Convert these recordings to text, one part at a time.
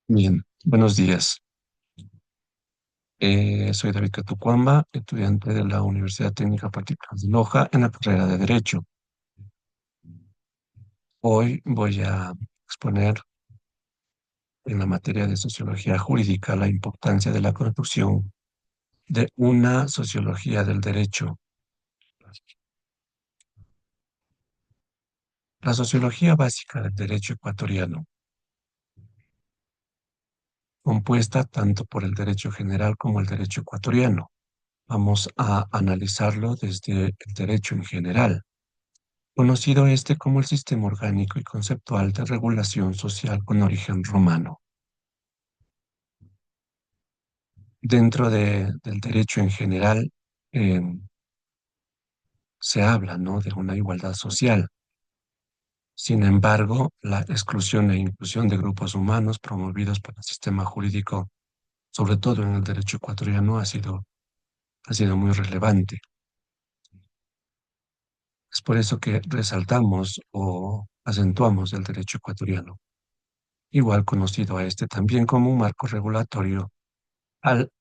Bien, buenos días. Soy David Catucuamba, estudiante de la Universidad Técnica Particular de Loja en la carrera de Derecho. Hoy voy a exponer en la materia de sociología jurídica la importancia de la construcción de una sociología del derecho. La sociología básica del derecho ecuatoriano, compuesta tanto por el derecho general como el derecho ecuatoriano. Vamos a analizarlo desde el derecho en general, conocido este como el sistema orgánico y conceptual de regulación social con origen romano. Dentro del derecho en general, eh, se habla, ¿no?, de una igualdad social. Sin embargo, la exclusión e inclusión de grupos humanos promovidos por el sistema jurídico, sobre todo en el derecho ecuatoriano, ha sido muy relevante. Es por eso que resaltamos o acentuamos el derecho ecuatoriano, igual conocido a este también como un marco regulatorio, al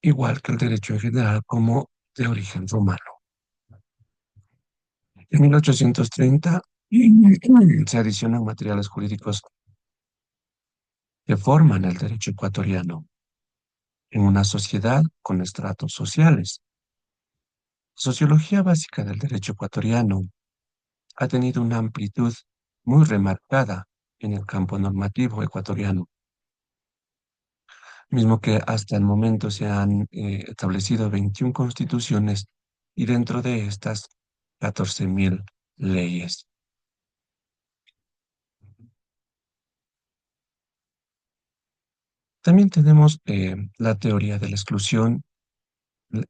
igual que el derecho en general como de origen romano. En 1830 se adicionan materiales jurídicos que forman el derecho ecuatoriano en una sociedad con estratos sociales. Sociología básica del derecho ecuatoriano ha tenido una amplitud muy remarcada en el campo normativo ecuatoriano, mismo que hasta el momento se han establecido 21 constituciones y dentro de estas 14.000 leyes. También tenemos la teoría de la exclusión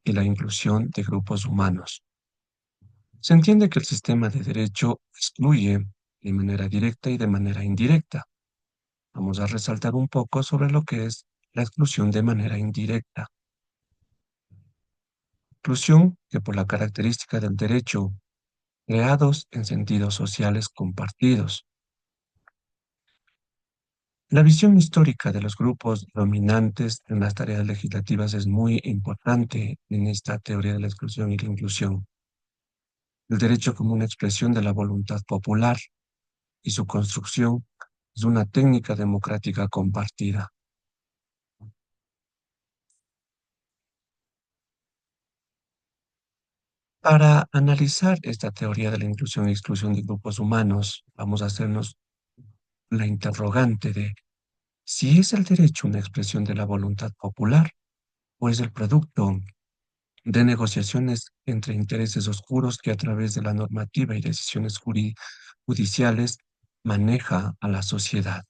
y la inclusión de grupos humanos. Se entiende que el sistema de derecho excluye de manera directa y de manera indirecta. Vamos a resaltar un poco sobre lo que es la exclusión de manera indirecta. Exclusión que por la característica del derecho, creados en sentidos sociales compartidos. La visión histórica de los grupos dominantes en las tareas legislativas es muy importante en esta teoría de la exclusión y la inclusión. El derecho como una expresión de la voluntad popular y su construcción es una técnica democrática compartida. Para analizar esta teoría de la inclusión y exclusión de grupos humanos, vamos a hacernos la interrogante de si es el derecho una expresión de la voluntad popular o es el producto de negociaciones entre intereses oscuros que a través de la normativa y decisiones judiciales maneja a la sociedad.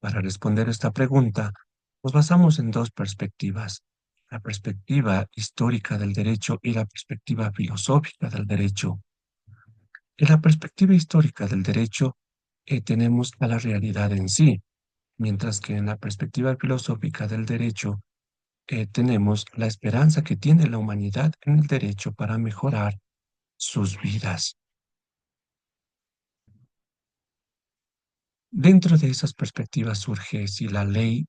Para responder esta pregunta, nos basamos en dos perspectivas: la perspectiva histórica del derecho y la perspectiva filosófica del derecho. En la perspectiva histórica del derecho, tenemos a la realidad en sí, mientras que en la perspectiva filosófica del derecho, tenemos la esperanza que tiene la humanidad en el derecho para mejorar sus vidas. Dentro de esas perspectivas surge si la ley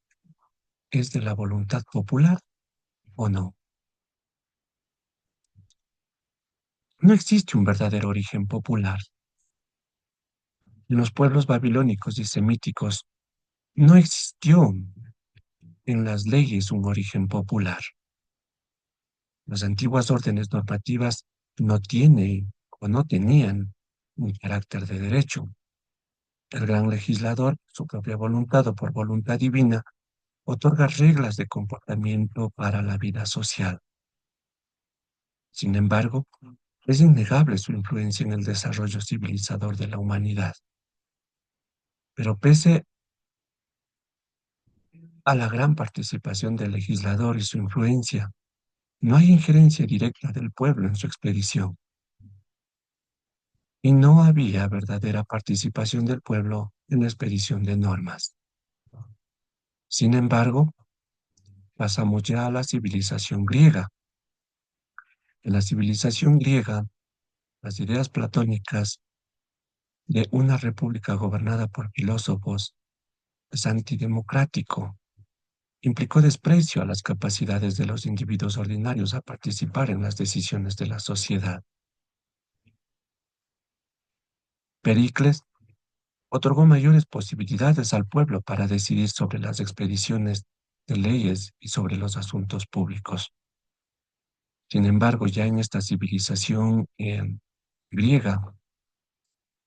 es de la voluntad popular o no. No existe un verdadero origen popular. En los pueblos babilónicos y semíticos no existió en las leyes un origen popular. Las antiguas órdenes normativas no tienen o no tenían un carácter de derecho. El gran legislador, su propia voluntad o por voluntad divina, otorga reglas de comportamiento para la vida social. Sin embargo, es innegable su influencia en el desarrollo civilizador de la humanidad. Pero pese a la gran participación del legislador y su influencia, no hay injerencia directa del pueblo en su expedición. Y no había verdadera participación del pueblo en la expedición de normas. Sin embargo, pasamos ya a la civilización griega. En la civilización griega, las ideas platónicas de una república gobernada por filósofos es antidemocrático, implicó desprecio a las capacidades de los individuos ordinarios a participar en las decisiones de la sociedad. Pericles otorgó mayores posibilidades al pueblo para decidir sobre las expediciones de leyes y sobre los asuntos públicos. Sin embargo, ya en esta civilización griega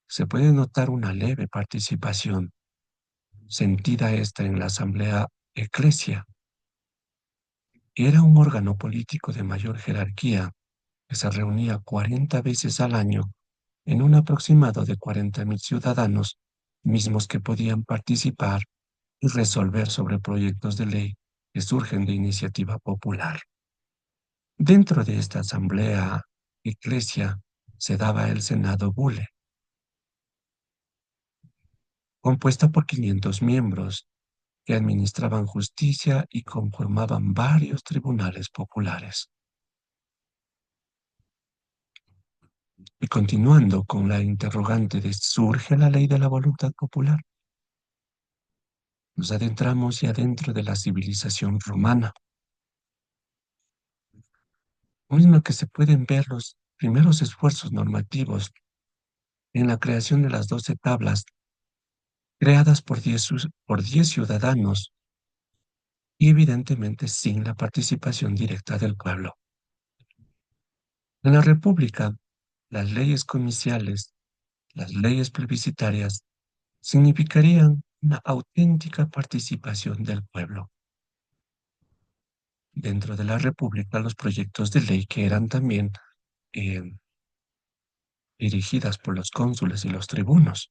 se puede notar una leve participación, sentida esta en la asamblea eclesia. Era un órgano político de mayor jerarquía que se reunía 40 veces al año en un aproximado de 40.000 ciudadanos, mismos que podían participar y resolver sobre proyectos de ley que surgen de iniciativa popular. Dentro de esta asamblea eclesia se daba el Senado Bule, compuesta por 500 miembros que administraban justicia y conformaban varios tribunales populares. Y continuando con la interrogante de ¿surge la ley de la voluntad popular? Nos adentramos ya dentro de la civilización romana, mismo que se pueden ver los primeros esfuerzos normativos en la creación de las 12 tablas creadas por 10 ciudadanos y evidentemente sin la participación directa del pueblo. En la República, las leyes comiciales, las leyes plebiscitarias, significarían una auténtica participación del pueblo. Dentro de la República, los proyectos de ley que eran también eh, dirigidas por los cónsules y los tribunos,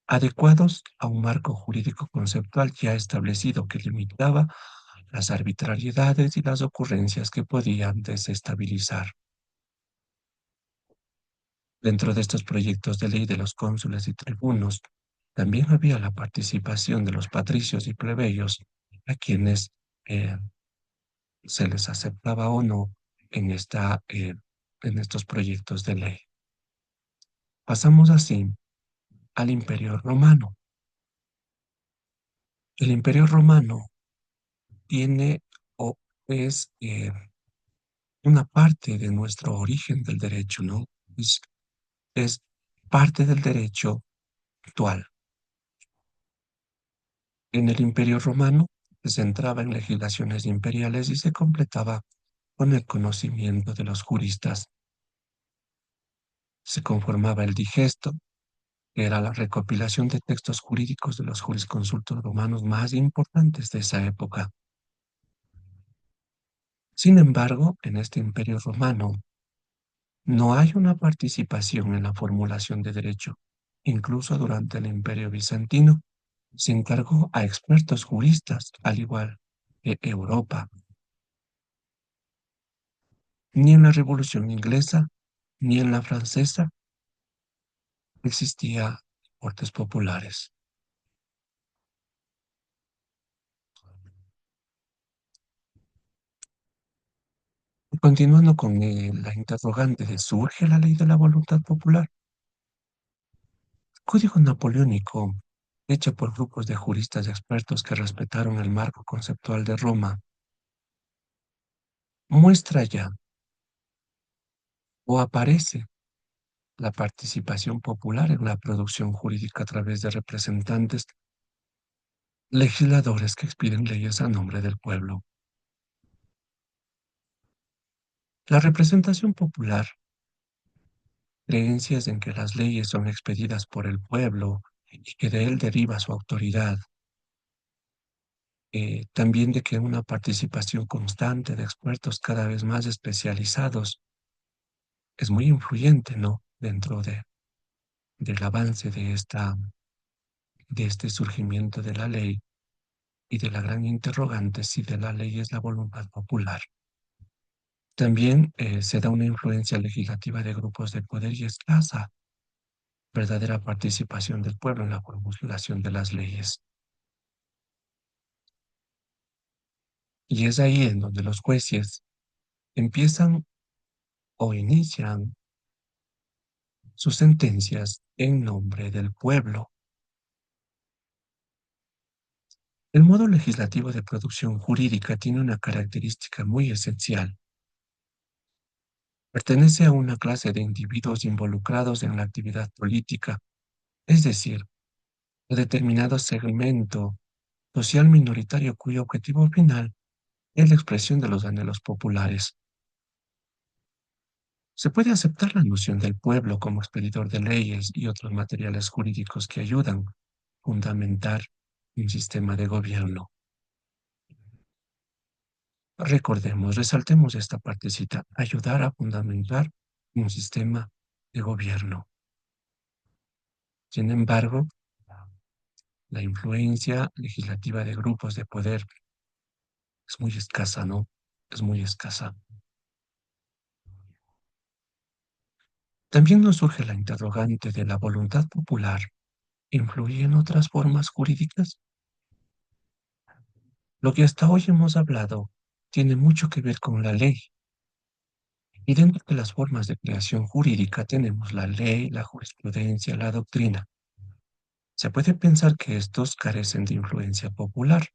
adecuados a un marco jurídico conceptual ya establecido que limitaba las arbitrariedades y las ocurrencias que podían desestabilizar. Dentro de estos proyectos de ley de los cónsules y tribunos, también había la participación de los patricios y plebeyos, a quienes se les aceptaba o no en, en estos proyectos de ley. Pasamos así al Imperio Romano. El Imperio Romano tiene o es una parte de nuestro origen del derecho, ¿no? Es parte del derecho actual. En el Imperio Romano se centraba en legislaciones imperiales y se completaba con el conocimiento de los juristas. Se conformaba el digesto, que era la recopilación de textos jurídicos de los jurisconsultos romanos más importantes de esa época. Sin embargo, en este Imperio Romano no hay una participación en la formulación de derecho. Incluso durante el Imperio Bizantino se encargó a expertos juristas, al igual que Europa. Ni en la Revolución Inglesa ni en la Francesa existía cortes populares. Y continuando con la interrogante de ¿surge la ley de la voluntad popular? El Código Napoleónico, hecho por grupos de juristas y expertos que respetaron el marco conceptual de Roma, muestra ya o aparece la participación popular en la producción jurídica a través de representantes legisladores que expiden leyes a nombre del pueblo. La representación popular, creencias en que las leyes son expedidas por el pueblo y que de él deriva su autoridad, también de que una participación constante de expertos cada vez más especializados es muy influyente, ¿no? Dentro del avance de este surgimiento de la ley y de la gran interrogante si de la ley es la voluntad popular. También se da una influencia legislativa de grupos de poder y escasa verdadera participación del pueblo en la formulación de las leyes. Y es ahí en donde los jueces empiezan o inician sus sentencias en nombre del pueblo. El modo legislativo de producción jurídica tiene una característica muy esencial. Pertenece a una clase de individuos involucrados en la actividad política, es decir, a determinado segmento social minoritario cuyo objetivo final es la expresión de los anhelos populares. Se puede aceptar la noción del pueblo como expedidor de leyes y otros materiales jurídicos que ayudan a fundamentar un sistema de gobierno. Recordemos, resaltemos esta partecita, ayudar a fundamentar un sistema de gobierno. Sin embargo, la influencia legislativa de grupos de poder es muy escasa, ¿no? Es muy escasa. También nos surge la interrogante de la voluntad popular. ¿Influye en otras formas jurídicas? Lo que hasta hoy hemos hablado tiene mucho que ver con la ley. Y dentro de las formas de creación jurídica tenemos la ley, la jurisprudencia, la doctrina. Se puede pensar que estos carecen de influencia popular,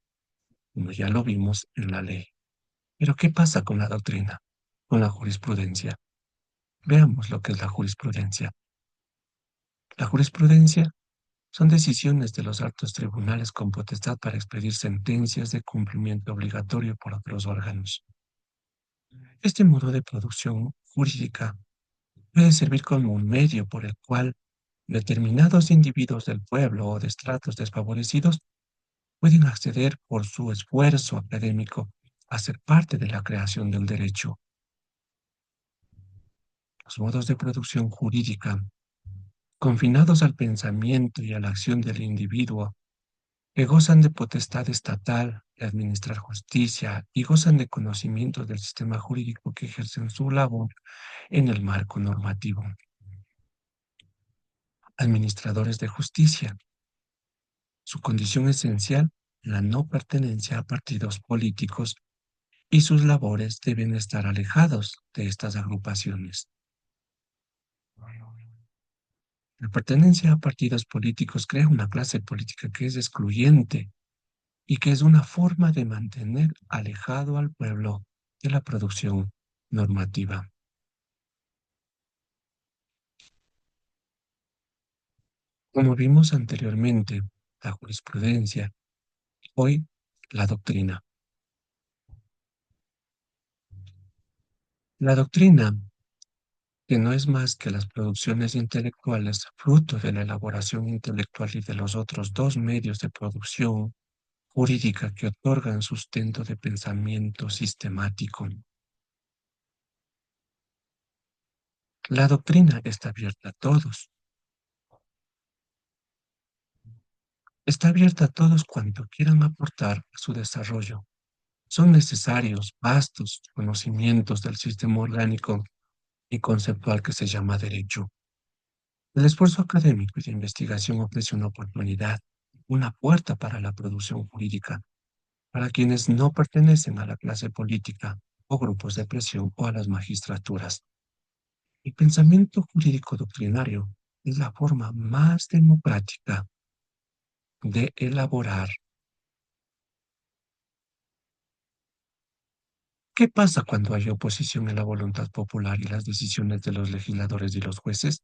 como ya lo vimos en la ley. Pero ¿qué pasa con la doctrina, con la jurisprudencia? Veamos lo que es la jurisprudencia. La jurisprudencia son decisiones de los altos tribunales con potestad para expedir sentencias de cumplimiento obligatorio por otros órganos. Este modo de producción jurídica puede servir como un medio por el cual determinados individuos del pueblo o de estratos desfavorecidos pueden acceder por su esfuerzo académico a ser parte de la creación del derecho. Los modos de producción jurídica, confinados al pensamiento y a la acción del individuo, que gozan de potestad estatal de administrar justicia y gozan de conocimientos del sistema jurídico que ejercen su labor en el marco normativo. Administradores de justicia. Su condición esencial, la no pertenencia a partidos políticos y sus labores deben estar alejados de estas agrupaciones. La pertenencia a partidos políticos crea una clase política que es excluyente y que es una forma de mantener alejado al pueblo de la producción normativa. Como vimos anteriormente, la jurisprudencia, hoy la doctrina. La doctrina, que no es más que las producciones intelectuales fruto de la elaboración intelectual y de los otros dos medios de producción jurídica que otorgan sustento de pensamiento sistemático. La doctrina está abierta a todos. Está abierta a todos cuanto quieran aportar a su desarrollo. Son necesarios vastos conocimientos del sistema orgánico y conceptual que se llama derecho. El esfuerzo académico y de investigación ofrece una oportunidad, una puerta para la producción jurídica, para quienes no pertenecen a la clase política o grupos de presión o a las magistraturas. El pensamiento jurídico doctrinario es la forma más democrática de elaborar. ¿Qué pasa cuando hay oposición en la voluntad popular y las decisiones de los legisladores y los jueces?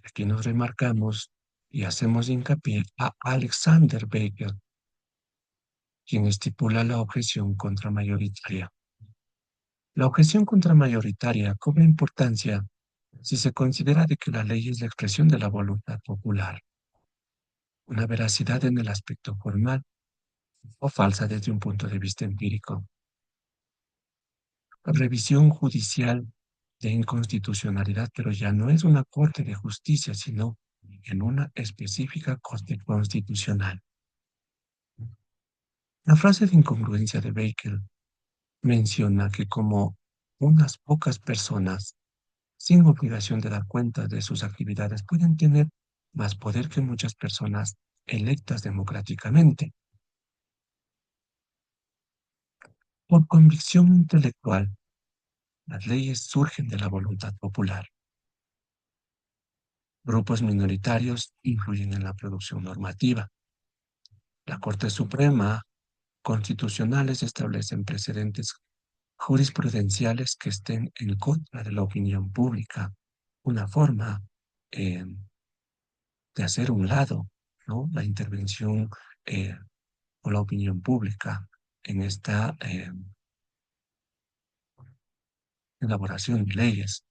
Aquí nos remarcamos y hacemos hincapié a Alexander Baker, quien estipula la objeción contramayoritaria. La objeción contramayoritaria cobra importancia si se considera de que la ley es la expresión de la voluntad popular, una veracidad en el aspecto formal o falsa desde un punto de vista empírico. Revisión judicial de inconstitucionalidad, pero ya no es una corte de justicia, sino en una específica corte constitucional. La frase de incongruencia de Baker menciona que como unas pocas personas sin obligación de dar cuenta de sus actividades pueden tener más poder que muchas personas electas democráticamente. Por convicción intelectual, las leyes surgen de la voluntad popular. Grupos minoritarios influyen en la producción normativa. La Corte Suprema constitucionales establecen precedentes jurisprudenciales que estén en contra de la opinión pública. Una forma eh, de hacer un lado, ¿no? La intervención eh, o la opinión pública en esta elaboración de leyes.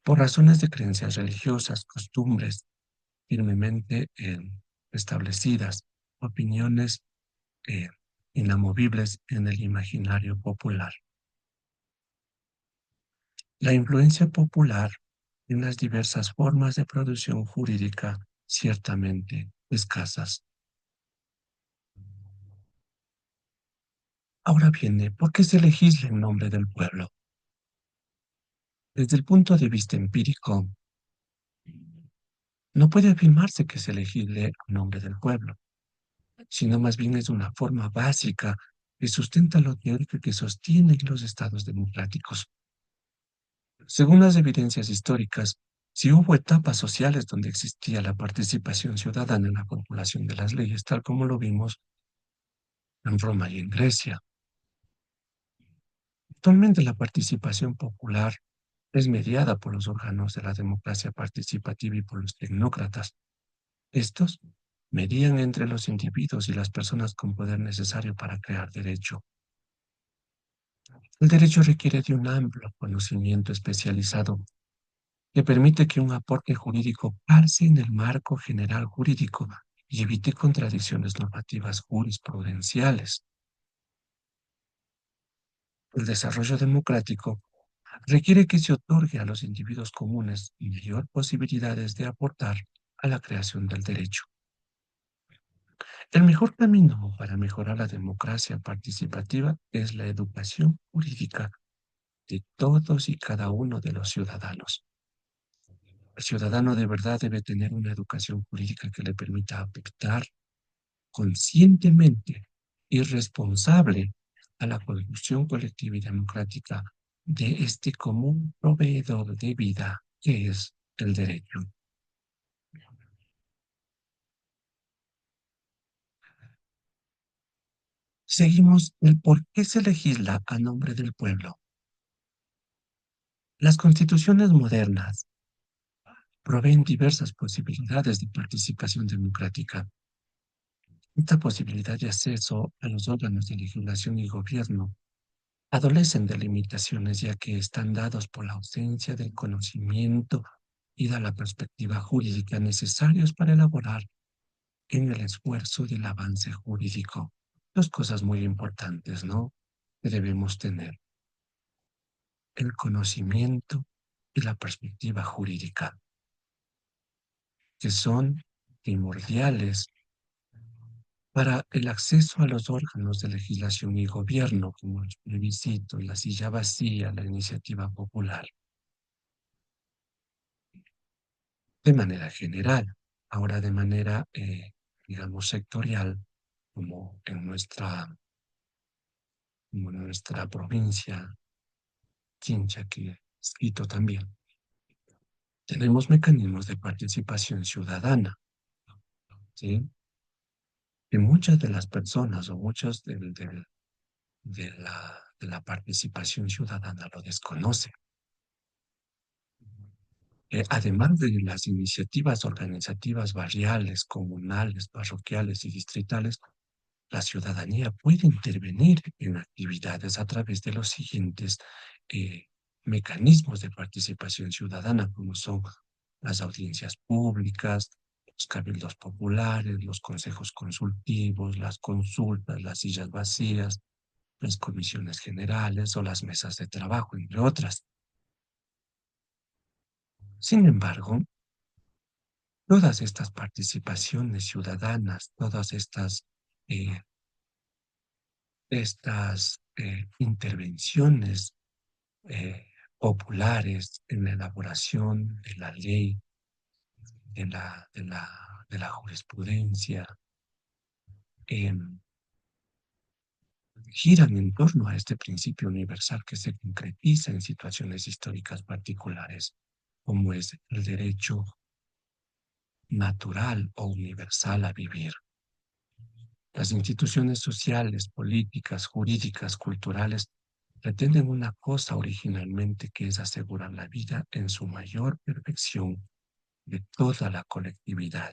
Por razones de creencias religiosas, costumbres firmemente establecidas, opiniones eh, inamovibles en el imaginario popular. La influencia popular en las diversas formas de producción jurídica ciertamente escasas. Ahora viene, ¿por qué se legisla en nombre del pueblo? Desde el punto de vista empírico, no puede afirmarse que se legisle a nombre del pueblo, sino más bien es una forma básica que sustenta lo teórico que sostiene los estados democráticos. Según las evidencias históricas, si hubo etapas sociales donde existía la participación ciudadana en la formulación de las leyes, tal como lo vimos en Roma y en Grecia. Actualmente la participación popular es mediada por los órganos de la democracia participativa y por los tecnócratas. Estos medían entre los individuos y las personas con poder necesario para crear derecho. El derecho requiere de un amplio conocimiento especializado que permite que un aporte jurídico calce en el marco general jurídico y evite contradicciones normativas jurisprudenciales. El desarrollo democrático requiere que se otorgue a los individuos comunes mayor posibilidades de aportar a la creación del derecho. El mejor camino para mejorar la democracia participativa es la educación jurídica de todos y cada uno de los ciudadanos. El ciudadano de verdad debe tener una educación jurídica que le permita aportar conscientemente y responsable a la construcción colectiva y democrática de este común proveedor de vida que es el derecho. Seguimos el por qué se legisla a nombre del pueblo. Las constituciones modernas proveen diversas posibilidades de participación democrática. Esta posibilidad de acceso a los órganos de legislación y gobierno adolecen de limitaciones ya que están dados por la ausencia del conocimiento y de la perspectiva jurídica necesarios para elaborar en el esfuerzo del avance jurídico. Dos cosas muy importantes, ¿no? Que debemos tener: el conocimiento y la perspectiva jurídica, que son primordiales para el acceso a los órganos de legislación y gobierno, como el plebiscito, la silla vacía, la iniciativa popular, de manera general. Ahora de manera, digamos, sectorial, como en nuestra provincia, Chincha, que es Quito también, tenemos mecanismos de participación ciudadana, ¿sí? Que muchas de las personas o muchos de la participación ciudadana lo desconocen. Además de las iniciativas organizativas barriales, comunales, parroquiales y distritales, la ciudadanía puede intervenir en actividades a través de los siguientes eh, mecanismos de participación ciudadana, como son las audiencias públicas, los cabildos populares, los consejos consultivos, las consultas, las sillas vacías, las comisiones generales o las mesas de trabajo, entre otras. Sin embargo, todas estas participaciones ciudadanas, todas eh, estas intervenciones populares en la elaboración de la ley, de la jurisprudencia, em, giran en torno a este principio universal que se concretiza en situaciones históricas particulares, como es el derecho natural o universal a vivir. Las instituciones sociales, políticas, jurídicas, culturales pretenden una cosa originalmente, que es asegurar la vida en su mayor perfección de toda la colectividad.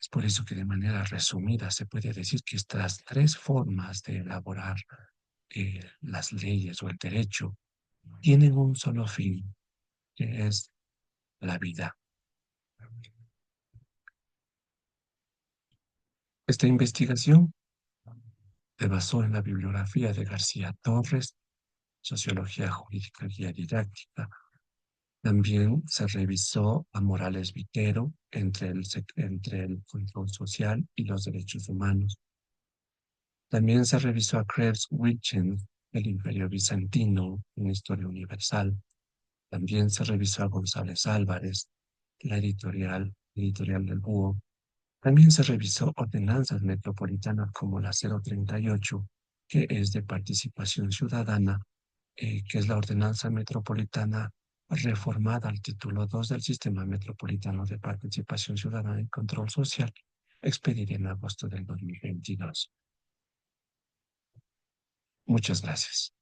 Es por eso que de manera resumida se puede decir que estas tres formas de elaborar las leyes o el derecho tienen un solo fin, que es la vida. Esta investigación se basó en la bibliografía de García Torres, Sociología Jurídica Guía Didáctica. También se revisó a Morales Vitero entre el control social y los derechos humanos. También se revisó a Krebs Wittgen, El Imperio Bizantino, una historia universal. También se revisó a González Álvarez, la editorial del Búho. También se revisó ordenanzas metropolitanas como la 038, que es de participación ciudadana, que es la ordenanza metropolitana reformada al título 2 del Sistema Metropolitano de Participación Ciudadana y Control Social, expedida en agosto del 2022. Muchas gracias.